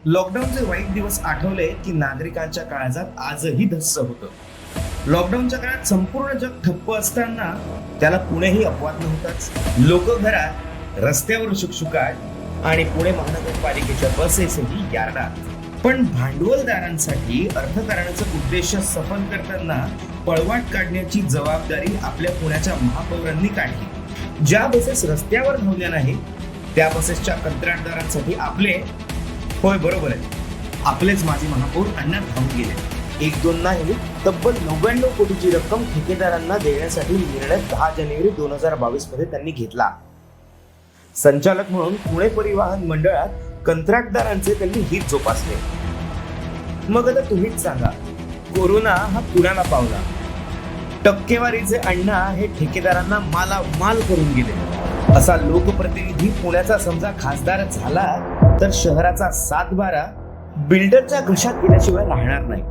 लॉकडाऊनचे वाईट दिवस आठवले की नागरिकांच्या काळजात आजही धस्स होतं. लॉकडाऊनच्या काळात संपूर्ण जग ठप्प असताना त्याला पुणेही अपवाद नव्हताच. लोक घरात, रस्त्यावर शुकशुकाट आणि पुणे महानगरपालिकेच्या बसेसही यार्डात. पण भांडवलदारांसाठी अर्थकारणाचा उद्देश सफल करताना पळवाट काढण्याची जबाबदारी आपल्या पुण्याच्या महापौरांनी काढली. ज्या बसेस रस्त्यावर धावल्या नाहीत त्या बसेसच्या कंत्राटदारांसाठी आपले, होय बरोबर आहे, आपलेच माजी महापौर अण्णा धावून गेले. 1-2 नाही, तब्बल 99 कोटीची रक्कम ठेकेदारांना देण्यासाठी निर्णय 10 जानेवारी 2022 मध्ये त्यांनी घेतला. संचालक म्हणून पुणे परिवहन मंडळात कंत्राटदारांचे त्यांनी हित जोपासले. मग आता तुम्हीच सांगा, कोरोना हा पुण्याला पावला, टक्केवारीचे अण्णा हे ठेकेदारांना माल करून गेले. असा लोकप्रतिनिधी पुण्याचा समजा खासदार झाला तर शहराचा 7-12 बिल्डरच्या घशात गेल्याशिवाय राहणार नाही.